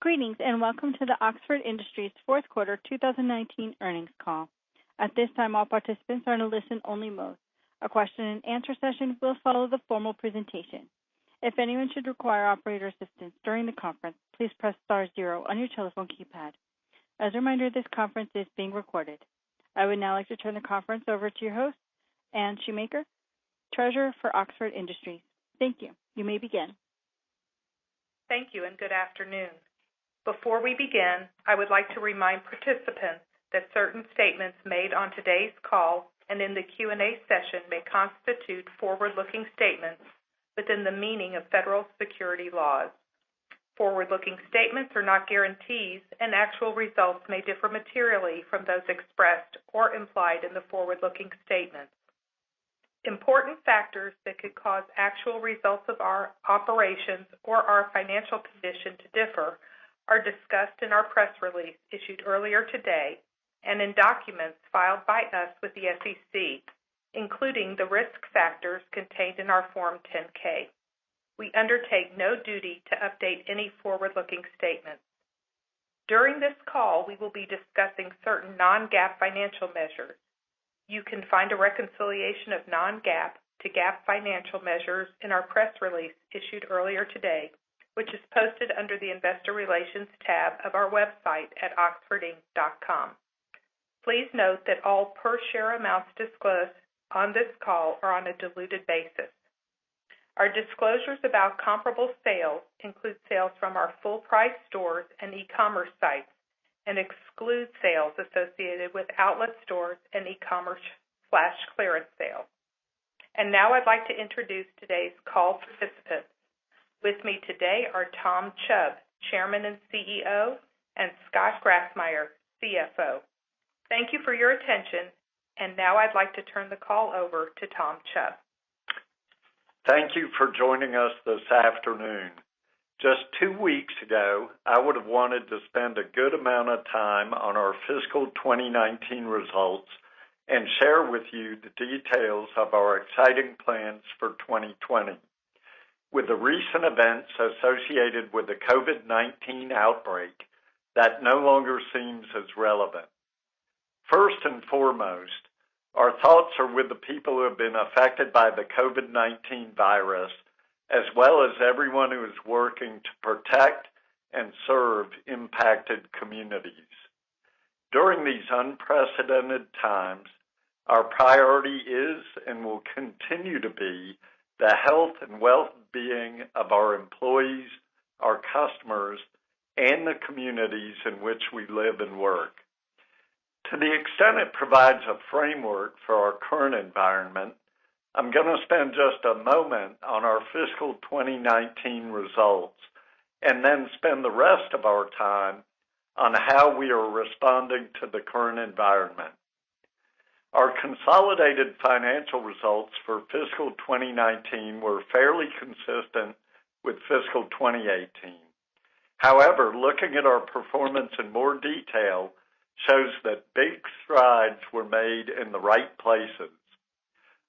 Greetings and welcome to the Oxford Industries fourth quarter 2019 earnings call. At this time, all participants are in a listen-only mode. A question and answer session will follow the formal presentation. If anyone should require operator assistance during the conference, please press star zero on your telephone keypad. As a reminder, this conference is being recorded. I would now like to turn the conference over to your host, Anne Shoemaker, Treasurer for Oxford Industries. Thank you. You may begin. Thank you and good afternoon. Before we begin, I would like to remind participants that certain statements made on today's call and in the Q&A session may constitute forward-looking statements within the meaning of federal security laws. Forward-looking statements are not guarantees, and actual results may differ materially from those expressed or implied in the forward-looking statements. Important factors that could cause actual results of our operations or our financial condition to differ are discussed in our press release issued earlier today and in documents filed by us with the SEC, including the risk factors contained in our Form 10-K. We undertake no duty to update any forward-looking statements. During this call, we will be discussing certain non-GAAP financial measures. You can find a reconciliation of non-GAAP to GAAP financial measures in our press release issued earlier today, which is posted under the Investor Relations tab of our website at oxfordinc.com. Please note that all per-share amounts disclosed on this call are on a diluted basis. Our disclosures about comparable sales include sales from our full-price stores and e-commerce sites and exclude sales associated with outlet stores and e-commerce flash clearance sales. And now I'd like to introduce today's call participants. With me today are Tom Chubb, Chairman and CEO, and Scott Grassmyer, CFO. Thank you for your attention, and now I'd like to turn the call over to Tom Chubb. Thank you for joining us this afternoon. Just 2 weeks ago, I would have wanted to spend a good amount of time on our fiscal 2019 results and share with you the details of our exciting plans for 2020. With the recent events associated with the COVID-19 outbreak, that no longer seems as relevant. First and foremost, our thoughts are with the people who have been affected by the COVID-19 virus, as well as everyone who is working to protect and serve impacted communities. During these unprecedented times, our priority is and will continue to be the health and well-being of our employees, our customers, and the communities in which we live and work. To the extent it provides a framework for our current environment, I'm going to spend just a moment on our fiscal 2019 results and then spend the rest of our time on how we are responding to the current environment. Our consolidated financial results for fiscal 2019 were fairly consistent with fiscal 2018. However, looking at our performance in more detail shows that big strides were made in the right places.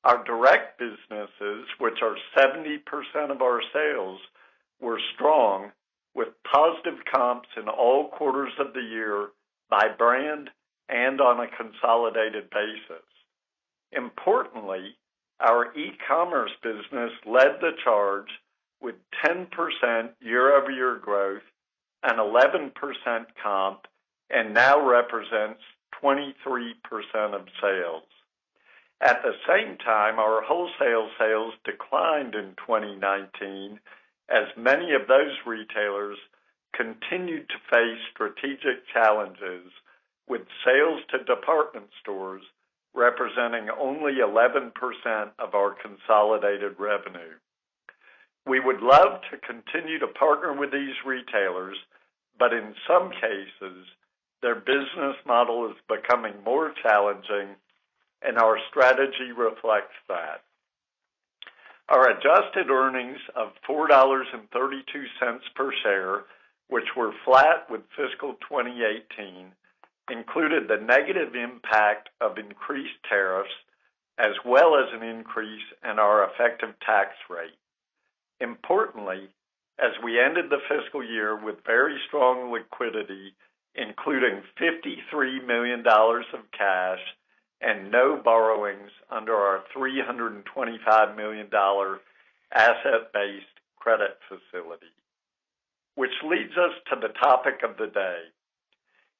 Our direct businesses, which are 70% of our sales, were strong with positive comps in all quarters of the year by brand and on a consolidated basis. Importantly, our e-commerce business led the charge with 10% year-over-year growth, an 11% comp, and now represents 23% of sales. At the same time, our wholesale sales declined in 2019 as many of those retailers continued to face strategic challenges, with sales to department stores representing only 11% of our consolidated revenue. We would love to continue to partner with these retailers, but in some cases, their business model is becoming more challenging, and our strategy reflects that. Our adjusted earnings of $4.32 per share, which were flat with fiscal 2018, included the negative impact of increased tariffs as well as an increase in our effective tax rate. Importantly, as we ended the fiscal year with very strong liquidity, including $53 million of cash and no borrowings under our $325 million asset-based credit facility. Which leads us to the topic of the day.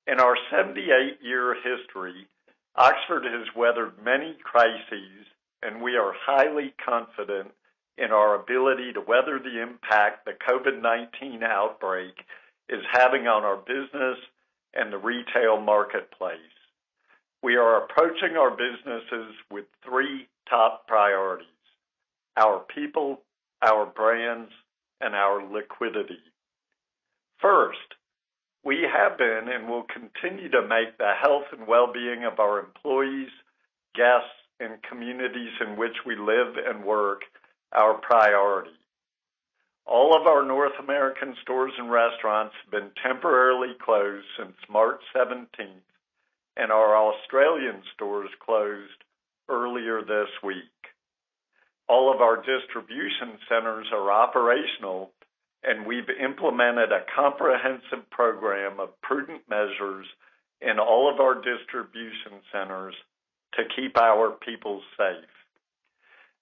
In our 78-year history, Oxford has weathered many crises, and we are highly confident in our ability to weather the impact the COVID-19 outbreak is having on our business and the retail marketplace. We are approaching our businesses with three top priorities: our people, our brands, and our liquidity. First, we have been and will continue to make the health and well-being of our employees, guests, and communities in which we live and work our priority. All of our North American stores and restaurants have been temporarily closed since March 17th, and our Australian stores closed earlier this week. All of our distribution centers are operational, and we've implemented a comprehensive program of prudent measures in all of our distribution centers to keep our people safe.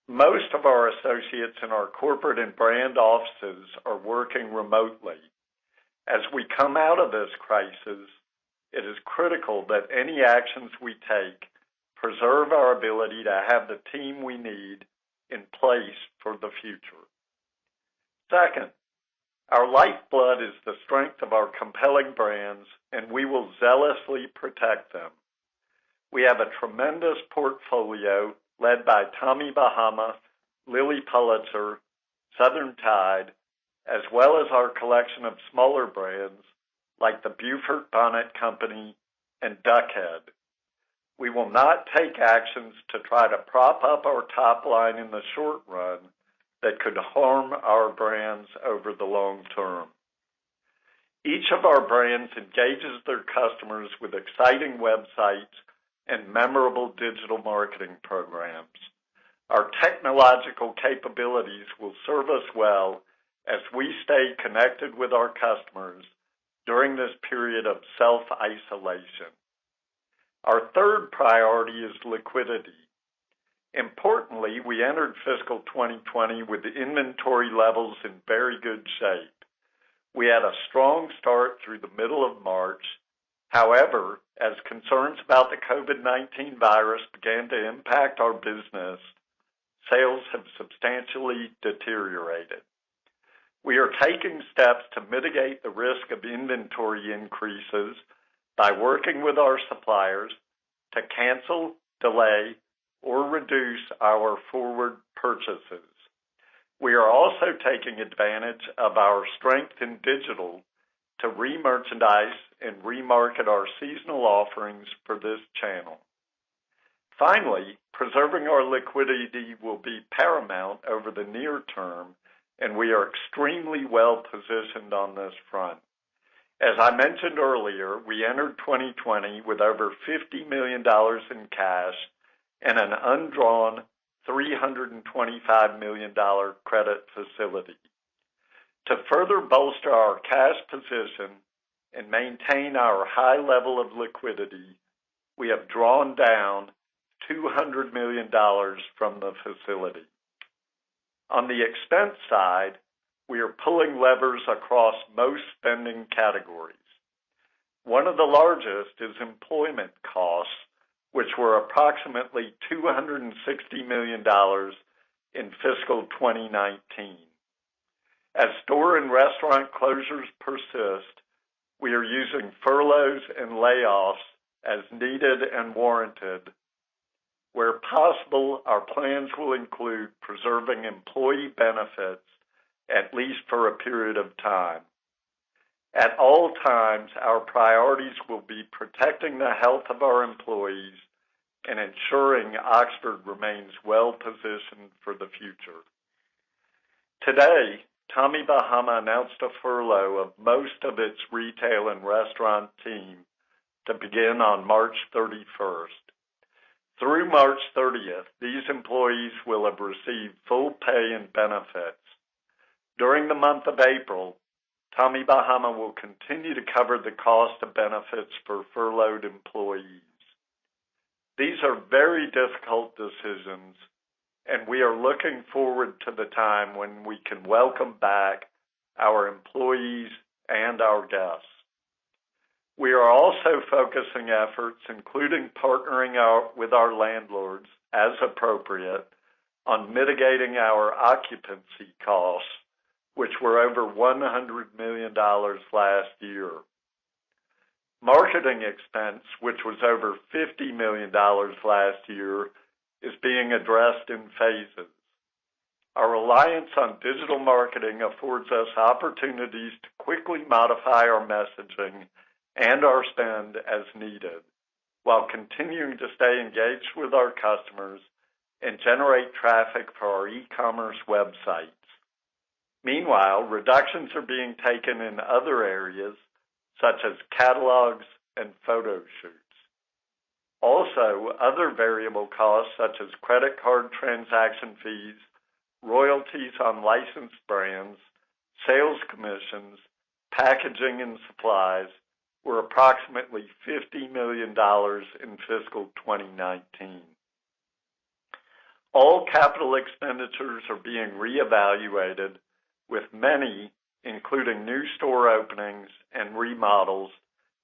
Most of our associates in our corporate and brand offices are working remotely. As we come out of this crisis, it is critical that any actions we take preserve our ability to have the team we need in place for the future. Second, our lifeblood is the strength of our compelling brands, and we will zealously protect them. We have a tremendous portfolio led by Tommy Bahama, Lilly Pulitzer, Southern Tide, as well as our collection of smaller brands like the Beaufort Bonnet Company and Duck Head. We will not take actions to try to prop up our top line in the short run that could harm our brands over the long term. Each of our brands engages their customers with exciting websites and memorable digital marketing programs. Our technological capabilities will serve us well as we stay connected with our customers during this period of self-isolation. Our third priority is liquidity. Importantly, we entered fiscal 2020 with inventory levels in very good shape. We had a strong start through the middle of March. However, as concerns about the COVID-19 virus began to impact our business, sales have substantially deteriorated. We are taking steps to mitigate the risk of inventory increases by working with our suppliers to cancel, delay, or reduce our forward purchases. We are also taking advantage of our strength in digital to re-merchandise and remarket our seasonal offerings for this channel. Finally, preserving our liquidity will be paramount over the near term, and we are extremely well positioned on this front. As I mentioned earlier, we entered 2020 with over $50 million in cash and an undrawn $325 million credit facility. To further bolster our cash position and maintain our high level of liquidity, we have drawn down $200 million from the facility. On the expense side, we are pulling levers across most spending categories. One of the largest is employment costs, which were approximately $260 million in fiscal 2019. As store and restaurant closures persist, we are using furloughs and layoffs as needed and warranted. Where possible, our plans will include preserving employee benefits, at least for a period of time. At all times, our priorities will be protecting the health of our employees and ensuring Oxford remains well positioned for the future. Today, Tommy Bahama announced a furlough of most of its retail and restaurant team to begin on March 31st. Through March 30th, these employees will have received full pay and benefits. During the month of April, Tommy Bahama will continue to cover the cost of benefits for furloughed employees. These are very difficult decisions, and we are looking forward to the time when we can welcome back our employees and our guests. We are also focusing efforts, including partnering with our landlords as appropriate, on mitigating our occupancy costs, which were over $100 million last year. Marketing expense, which was over $50 million last year, is being addressed in phases. Our reliance on digital marketing affords us opportunities to quickly modify our messaging and our spend as needed, while continuing to stay engaged with our customers and generate traffic for our e-commerce websites. Meanwhile, reductions are being taken in other areas, such as catalogs and photo shoots. Also, other variable costs, such as credit card transaction fees, royalties on licensed brands, sales commissions, packaging, and supplies, were approximately $50 million in fiscal 2019. All capital expenditures are being reevaluated, with many, including new store openings and remodels,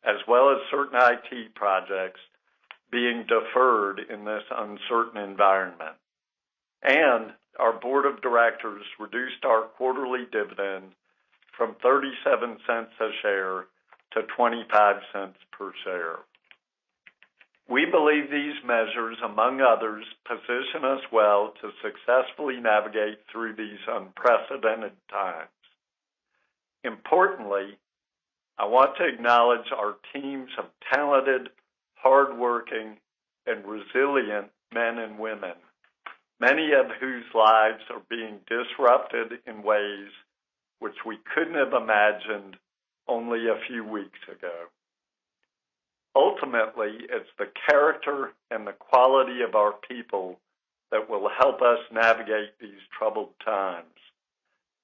as well as certain IT projects, being deferred in this uncertain environment. And our board of directors reduced our quarterly dividend from 37 cents a share to 25 cents per share. We believe these measures, among others, position us well to successfully navigate through these unprecedented times. Importantly, I want to acknowledge our teams of talented, hardworking, and resilient men and women, many of whose lives are being disrupted in ways which we couldn't have imagined only a few weeks ago. Ultimately, it's the character and the quality of our people that will help us navigate these troubled times.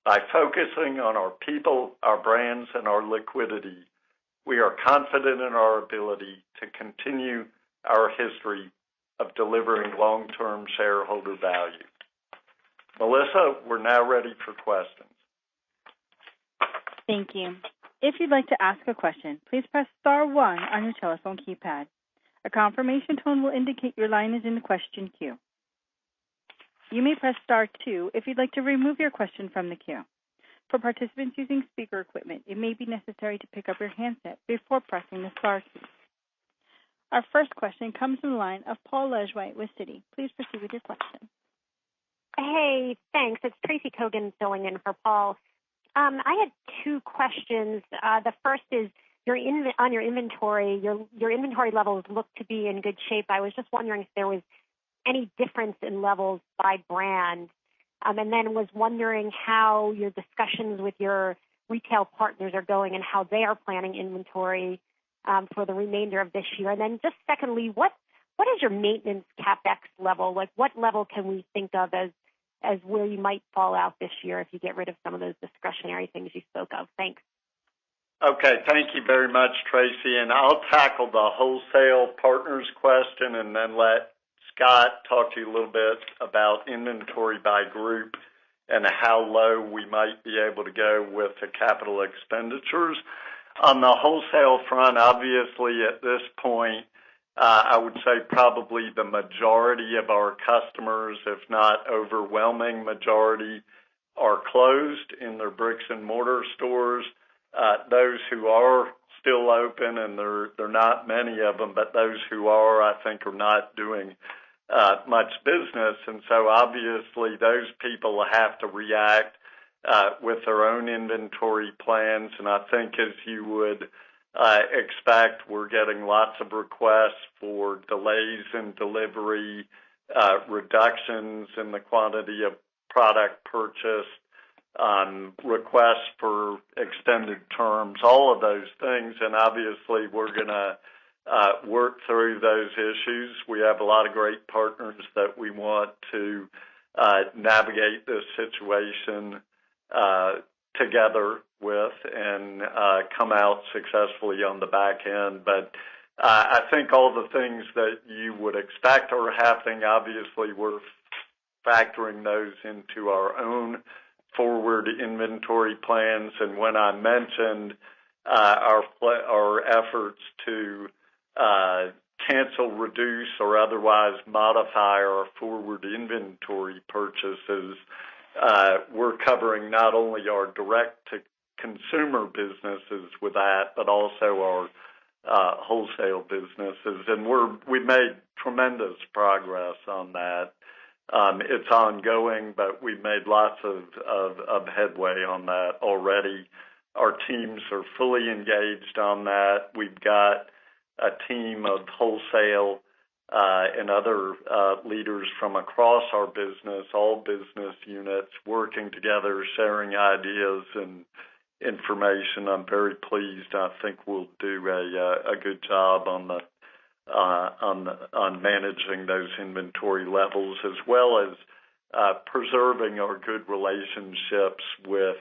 By focusing on our people, our brands, and our liquidity, we are confident in our ability to continue our history of delivering long-term shareholder value. Melissa, we're now ready for questions. Thank you. If you'd like to ask a question, please press star 1 on your telephone keypad. A confirmation tone will indicate your line is in the question queue. You may press star 2 if you'd like to remove your question from the queue. For participants using speaker equipment, it may be necessary to pick up your handset before pressing the star key. Our first question comes from the line of Paul Lejuez with Citi. Please proceed with your question. Hey, thanks. It's Tracy Kogan filling in for Paul. I had 2 questions. The first is on your inventory. Your inventory levels look to be in good shape. I was just wondering if there was any difference in levels by brand, and then was wondering how your discussions with your retail partners are going and how they are planning inventory for the remainder of this year. And then just secondly, what is your maintenance CapEx level? Like, what level can we think of as where you might fall out this year if you get rid of some of those discretionary things you spoke of? Thanks. Okay, thank you very much, Tracy. And I'll tackle the wholesale partners question and then let Scott talk to you a little bit about inventory by group and how low we might be able to go with the capital expenditures. On the wholesale front, obviously at this point, I would say probably the majority of our customers, if not overwhelming majority, are closed in their bricks and mortar stores. Those who are still open, and they're not many of them, but those who are, I think, are not doing much business. And so obviously those people have to react with their own inventory plans. And I think, as you would expect, we're getting lots of requests for delays in delivery, reductions in the quantity of product purchased, requests for extended terms, all of those things. And obviously we're going to work through those issues. We have a lot of great partners that we want to navigate this situation together with and come out successfully on the back end. But I think all the things that you would expect are happening. Obviously, we're factoring those into our own forward inventory plans. And when I mentioned our efforts to cancel, reduce, or otherwise modify our forward inventory purchases, we're covering not only our direct-to-consumer businesses with that, but also our wholesale businesses. And we've made tremendous progress on that. It's ongoing, but we've made lots of headway on that already. Our teams are fully engaged on that. We've got a team of wholesale and other leaders from across our business, all business units, working together, sharing ideas and information. I'm very pleased. I think we'll do a good job on managing those inventory levels, as well as preserving our good relationships with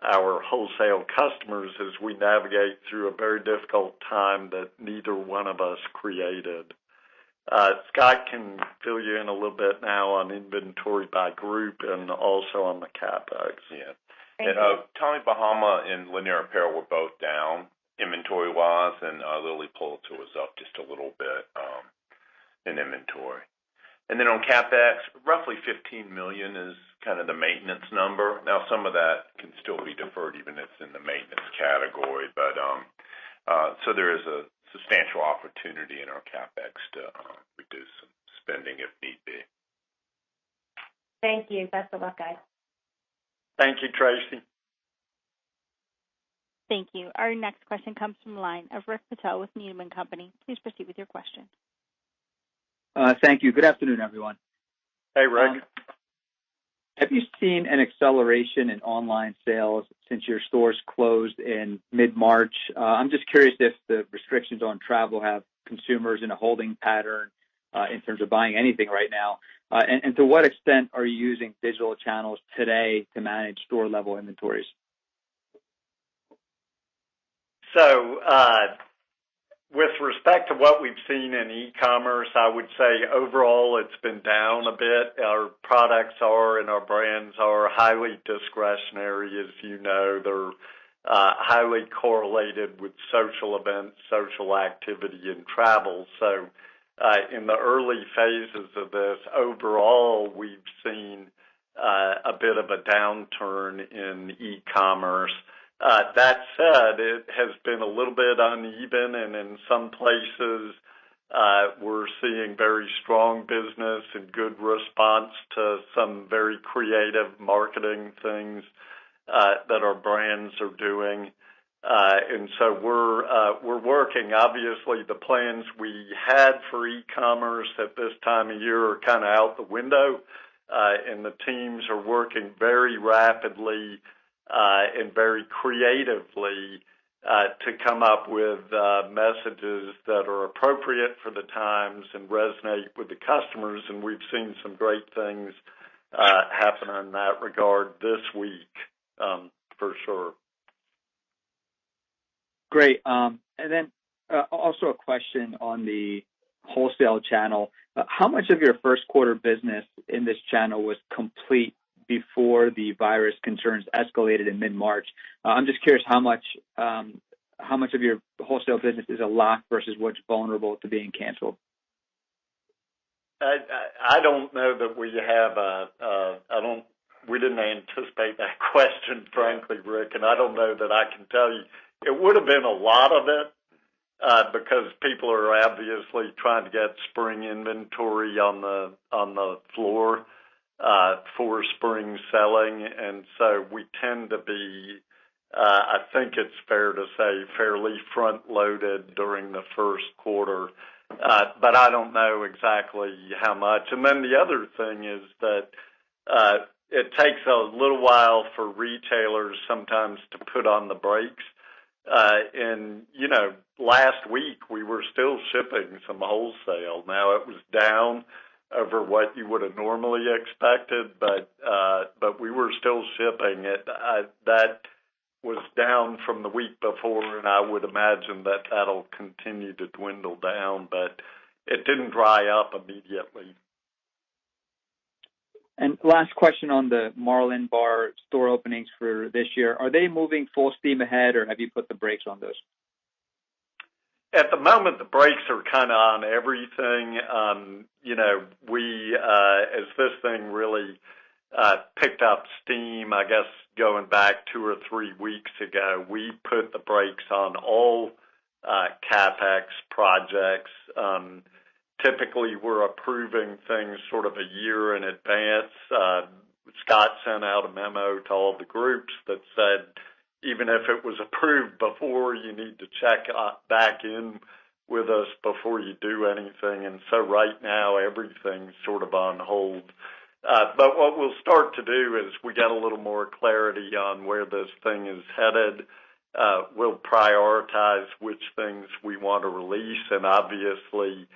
our wholesale customers as we navigate through a very difficult time that neither one of us created. Scott can fill you in a little bit now on inventory by group and also on the CapEx. Yeah. And Tommy Bahama and Lanier Apparel were both down inventory-wise, and Lilly Pulitzer was up just a little bit in inventory. And then on CapEx, roughly $15 million is kind of the maintenance number. Now, some of that can still be deferred even if it's in the maintenance category, but so there is a substantial opportunity in our CapEx to reduce some spending if need be. Thank you. Best of luck, guys. Thank you, Tracy. Thank you. Our next question comes from the line of Rick Patel with Needham & Company. Please proceed with your question. Thank you. Good afternoon, everyone. Hey, Rick. Have you seen an acceleration in online sales since your stores closed in mid-March? I'm just curious if the restrictions on travel have consumers in a holding pattern in terms of buying anything right now. And to what extent are you using digital channels today to manage store-level inventories? So, with respect to what we've seen in e-commerce, I would say overall it's been down a bit. Our products are and our brands are highly discretionary, as you know. They're highly correlated with social events, social activity, and travel. So in the early phases of this, overall we've seen a bit of a downturn in e-commerce. That said, it has been a little bit uneven, and in some places we're seeing very strong business and good response to some very creative marketing things that our brands are doing. And so we're working. Obviously, the plans we had for e-commerce at this time of year are kind of out the window, and the teams are working very rapidly and very creatively to come up with messages that are appropriate for the times and resonate with the customers. And we've seen some great things happen in that regard this week, for sure. Great. And then also a question on the wholesale channel. How much of your first quarter business in this channel was complete before the virus concerns escalated in mid-March? I'm just curious how much of your wholesale business is a lock versus what's vulnerable to being canceled. I don't know that we have we didn't anticipate that question, frankly, Rick, and I don't know that I can tell you. It would have been a lot of it because people are obviously trying to get spring inventory on the floor for spring selling, and so we tend to be, I think it's fair to say, fairly front-loaded during the first quarter, but I don't know exactly how much. And then the other thing is that it takes a little while for retailers sometimes to put on the brakes. And, last week we were still shipping some wholesale. Now it was down, over what you would have normally expected, but we were still shipping it. That was down from the week before, and I would imagine that that'll continue to dwindle down, but it didn't dry up immediately. And last question on the Marlin Bar store openings for this year. Are they moving full steam ahead, or have you put the brakes on those? At the moment, the brakes are kind of on everything. We, as this thing really picked up steam, I guess going back 2 or 3 weeks ago, we put the brakes on all CapEx projects. Typically, we're approving things sort of a year in advance. Scott sent out a memo to all the groups that said, even if it was approved before, you need to check back in with us before you do anything. And so right now, everything's sort of on hold. But what we'll start to do is we get a little more clarity on where this thing is headed. We'll prioritize which things we want to release, and obviously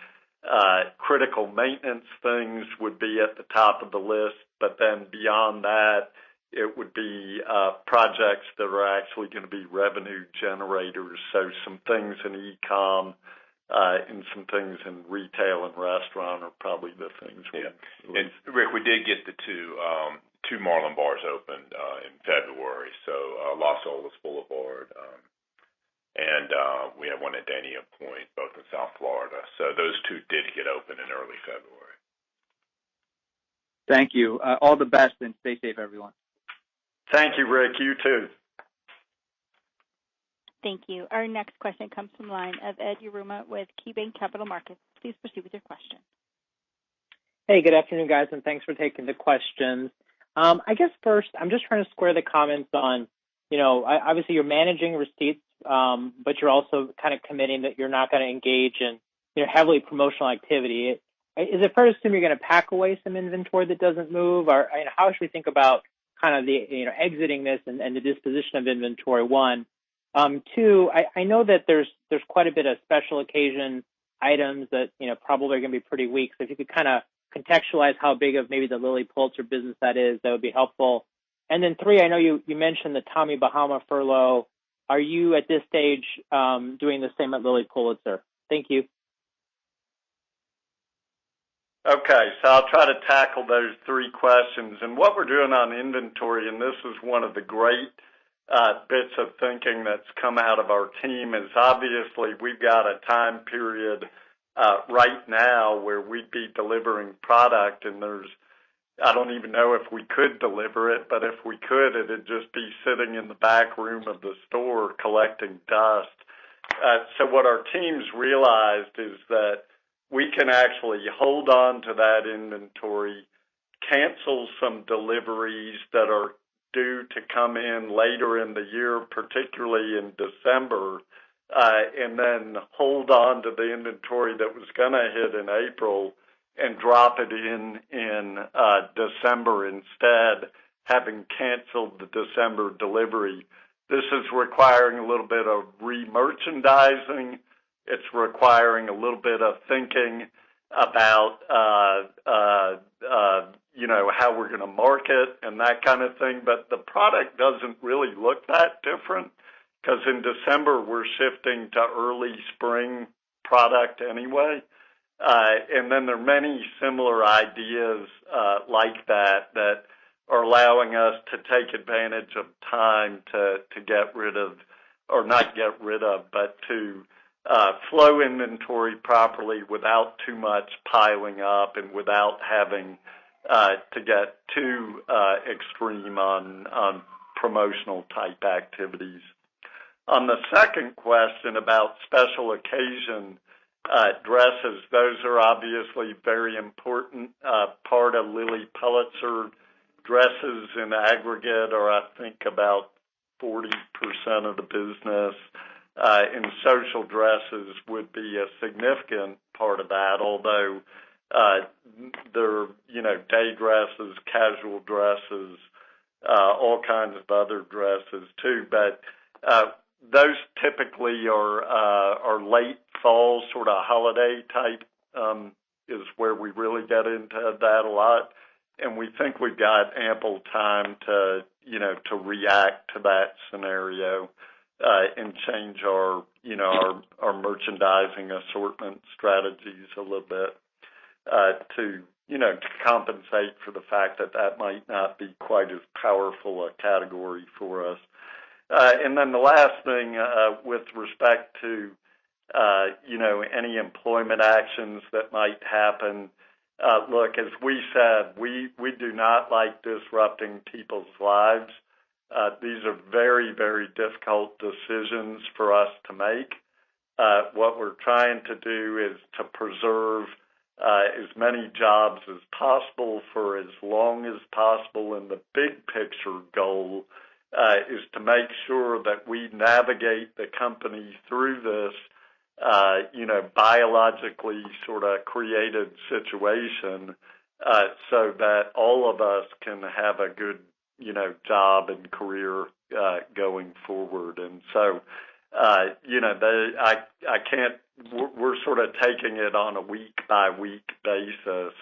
critical maintenance things would be at the top of the list, but then beyond that, it would be projects that are actually going to be revenue generators. So some things in e-com and some things in retail and restaurant are probably the things. Yeah. And Rick, we did get the two Marlin bars opened in February. So Las Olas Boulevard, and we have one at Dania Point, both in South Florida. So those two did get open in early February. Thank you. All the best, and stay safe, everyone. Thank you, Rick. You too. Thank you. Our next question comes from the line of Ed Yruma with KeyBanc Capital Markets. Please proceed with your question. Hey, good afternoon, guys, and thanks for taking the questions. I guess first, I'm just trying to square the comments on, obviously you're managing receipts, but you're also kind of committing that you're not going to engage in, heavily promotional activity. Is it fair to assume you're going to pack away some inventory that doesn't move, or how should we think about kind of the exiting this and the disposition of inventory? One, two, I know that there's quite a bit of special occasion items that probably are going to be pretty weak. So if you could kind of contextualize how big of maybe the Lilly Pulitzer business that is, that would be helpful. And then three, I know you mentioned the Tommy Bahama furlough. Are you at this stage doing the same at Lilly Pulitzer? Thank you. Okay, so I'll try to tackle those three questions. And what we're doing on inventory, and this is one of the great bits of thinking that's come out of our team, is obviously we've got a time period right now where we'd be delivering product, and I don't even know if we could deliver it, but if we could, it'd just be sitting in the back room of the store collecting dust. So what our teams realized is that we can actually hold on to that inventory, cancel some deliveries that are due to come in later in the year, particularly in December, and then hold on to the inventory that was going to hit in April and drop it in December instead, having canceled the December delivery. This is requiring a little bit of re-merchandising. It's requiring a little bit of thinking about, how we're going to market and that kind of thing. But the product doesn't really look that different because in December we're shifting to early spring product anyway. And then there are many similar ideas like that are allowing us to take advantage of time to get rid of, or not get rid of, but to flow inventory properly without too much piling up and without having to get too extreme on promotional type activities. On the second question about special occasion dresses, those are obviously very important part of Lilly Pulitzer. Dresses in aggregate are, I think, about 40% of the business. And social dresses would be a significant part of that, although there are, day dresses, casual dresses, all kinds of other dresses too. But those typically are late fall, sort of holiday type is where we really get into that a lot. And we think we've got ample time to react to that scenario and change our merchandising assortment strategies a little bit to compensate for the fact that might not be quite as powerful a category for us. And then the last thing with respect to any employment actions that might happen. Look, as we said, we do not like disrupting people's lives. These are very, very difficult decisions for us to make. What we're trying to do is to preserve as many jobs as possible for as long as possible, and the big picture goal is to make sure that we navigate the company through this biologically sort of created situation so that all of us can have a good, job and career going forward. And so, I can't, we're sort of taking it on a week-by-week basis.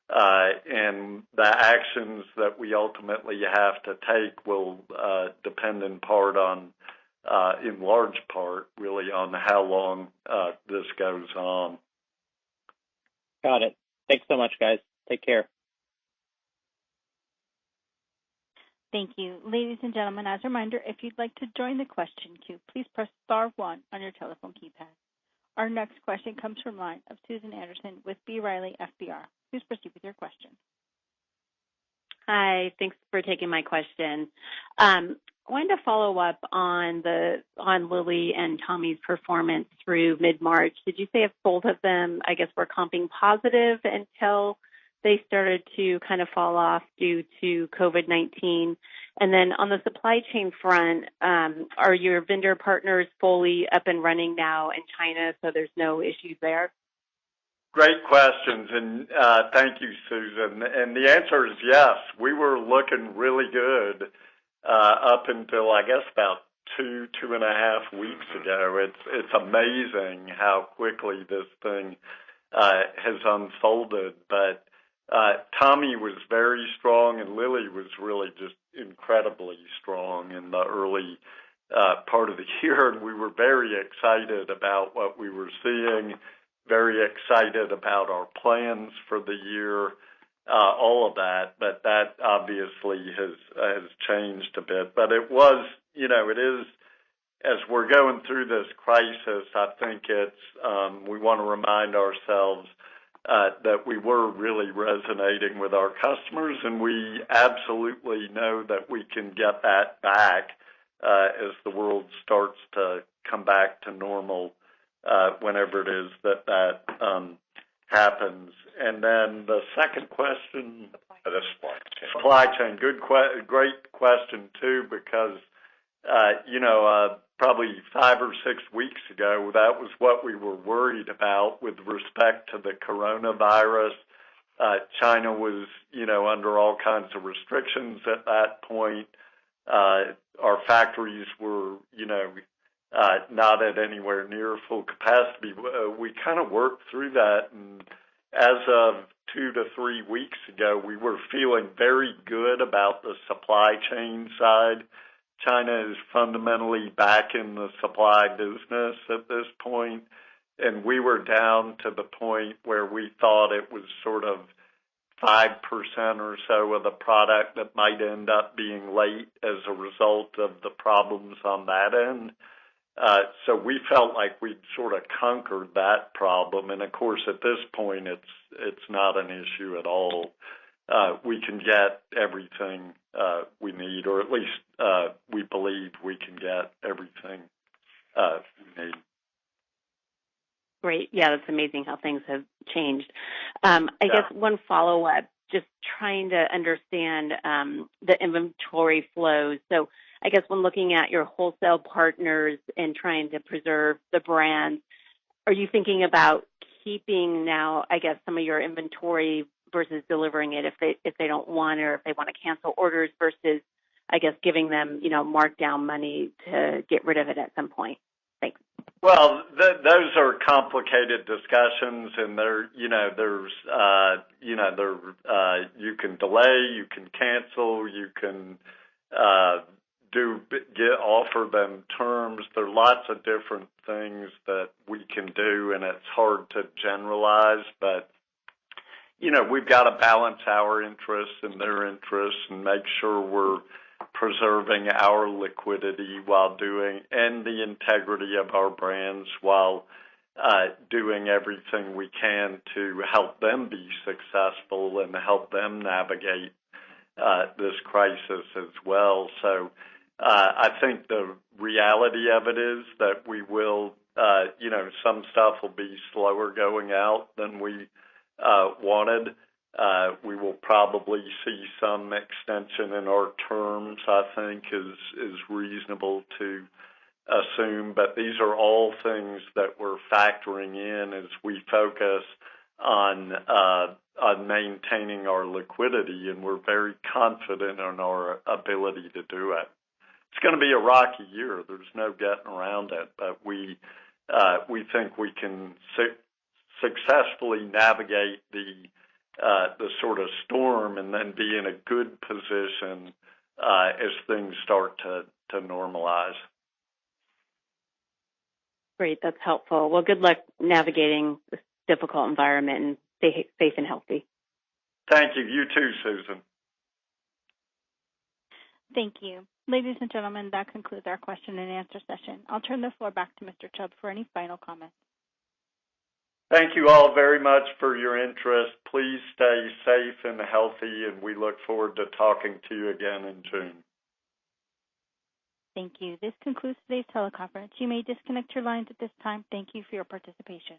And the actions that we ultimately have to take will depend in large part, really, on how long this goes on. Got it. Thanks so much, guys. Take care. Thank you. Ladies and gentlemen, as a reminder, if you'd like to join the question queue, please press star 1 on your telephone keypad. Our next question comes from line of Susan Anderson with B. Riley FBR. Please proceed with your question. Hi, thanks for taking my question. I wanted to follow up on Lily and Tommy's performance through mid-March. Did you say if both of them, I guess, were comping positive until they started to kind of fall off due to COVID-19? And then on the supply chain front, are your vendor partners fully up and running now in China, so there's no issues there? Great questions, and thank you, Susan. And the answer is yes. We were looking really good up until, I guess, about 2.5 weeks ago. It's amazing how quickly this thing has unfolded. But Tommy was very strong, and Lily was really just incredibly strong in the early part of the year. And we were very excited about what we were seeing, very excited about our plans for the year, all of that. But that obviously has changed a bit. But it was, it is, as we're going through this crisis, I think it's, we want to remind ourselves that we were really resonating with our customers, and we absolutely know that we can get that back as the world starts to come back to normal whenever it is that happens. And then the second question, the supply chain. Supply chain, great question too, because probably 5 or 6 weeks ago, that was what we were worried about with respect to the coronavirus. China was, under all kinds of restrictions at that point. Our factories were, not at anywhere near full capacity. We kind of worked through that, and as of 2 to 3 weeks ago, we were feeling very good about the supply chain side. China is fundamentally back in the supply business at this point, and we were down to the point where we thought it was sort of 5% or so of the product that might end up being late as a result of the problems on that end. So we felt like we'd sort of conquered that problem, and of course at this point it's not an issue at all. We can get everything we need, or at least we believe we can get everything we need. Great. Yeah, that's amazing how things have changed. I guess one follow-up, just trying to understand the inventory flows. So I guess when looking at your wholesale partners and trying to preserve the brand, are you thinking about keeping now, I guess, some of your inventory versus delivering it if they don't want it, or if they want to cancel orders, versus, I guess, giving them, markdown money to get rid of it at some point? Thanks. Well, those are complicated discussions, and you can delay, you can cancel, you can offer them terms. There are lots of different things that we can do, and it's hard to generalize, but we've got to balance our interests and their interests and make sure we're preserving our liquidity and the integrity of our brands while doing everything we can to help them be successful and help them navigate this crisis as well. So I think the reality of it is that we will, some stuff will be slower going out than we wanted. We will probably see some extension in our terms, I think, is reasonable to assume. But these are all things that we're factoring in as we focus on maintaining our liquidity, and we're very confident in our ability to do it. It's going to be a rocky year. There's no getting around it, but we think we can successfully navigate the sort of storm and then be in a good position as things start to normalize. Great, that's helpful. Well, good luck navigating this difficult environment and stay safe and healthy. Thank you. You too, Susan. Thank you. Ladies and gentlemen, that concludes our question and answer session. I'll turn the floor back to Mr. Chubb for any final comments. Thank you all very much for your interest. Please stay safe and healthy, and we look forward to talking to you again in June. Thank you. This concludes today's teleconference. You may disconnect your lines at this time. Thank you for your participation.